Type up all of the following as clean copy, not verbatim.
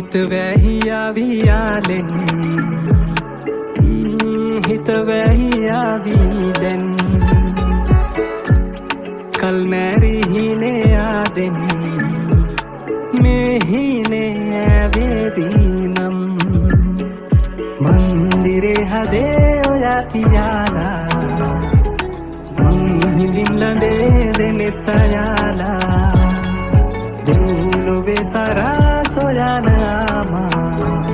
හිත වැහියාවියාලෙන් හිත වැහියාවීදැන් කල් මැරිහිනේ ආදෙන් මෙහිනේ ඇවේරීනම් මන්දිරේ හදේ ඔයා තියාලා මං හිඳින් ලඳේ දෙනෙත් අයාලා දෙව්ලොවේ සරා සොයන ආමා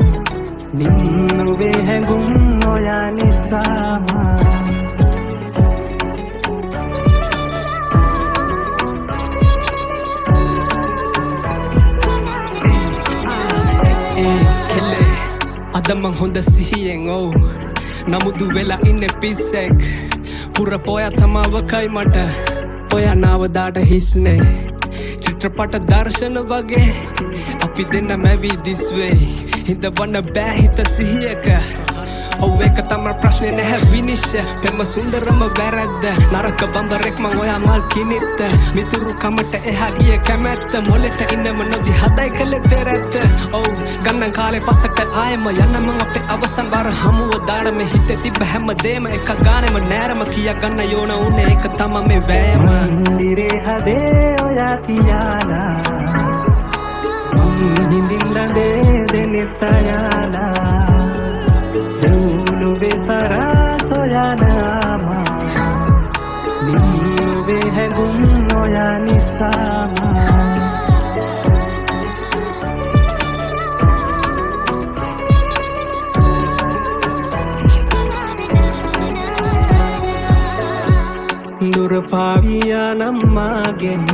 නින්නුවේ හැඟුම් ඔයා නිසාමා අද මං හොඳ සිහියෙන් ඔව් නමුදු වෙලා ඉන්නේ පිස්සෙක් පුර පොයා තමාවකයි මට ඔයා නාවදාට හිස්නේ චිත්‍රපට දර්ශන වගේ අපි දෙන්න මැවී දිස්වේ හිතවන්න බෑ හිත සිහියක ඔව් ඒක තමයි ප්‍රශ්නේ නැහැ විනිශ්චය පෙම සුන්දරම වැරද්ද නරක බඹරෙක් මං ඔයා මල් කිනිත්ත මිතුරු කමට එහා ගිය කැමැත්ත මොලෙට ඉන්නම නොදි හදයි කළේ තෙරැත්ත ඔව් ගන්න කාලේ පස්සට ආයෙම යන්න මං අපේ අවසන් බාර හමුව දාන මේ හිතේ තිබ්බ හැමදේම එක ගානෙම නෑරම කියා ගන්න යෝන උනේ ඒක තමයි මේ වෑයම මන්දිරේ හදේ ඔයා තියාලා මං හිඳින් ලඳේ දෙනෙත් අයාලා දෙව්ලොවේ සරා සොයන ආමා නින්නුවේ හැඟුම් ඔයා නිසාමා දුර පාවියා නම්මාගෙන්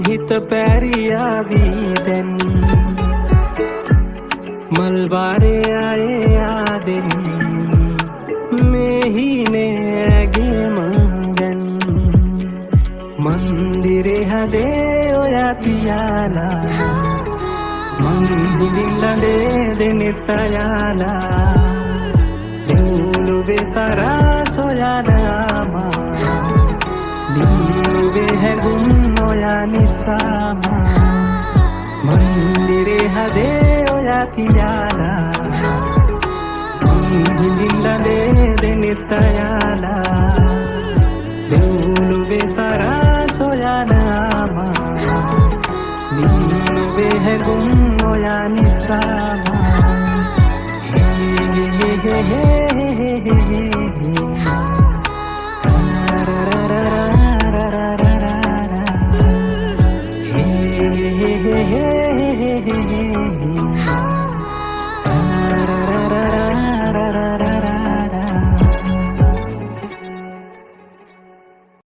හිත පැරියාවීදැන් මල්වාරේ ආයේ ආදෙන් මෙහිනේ ඇගේම දැන් මන්දිරේ හදේ ඔයා තියාලා මං හිඳින් ලඳේ දෙනෙත් අයාලා දෙව්ලොවේ සරා සොයන ආමා නින්නුවේ හැඟුම් ඔයා නිසාමා මන්දිරේ හදේ ඔයා තියාලා මං හිඳින් ලඳේ දෙනෙත් අයාලා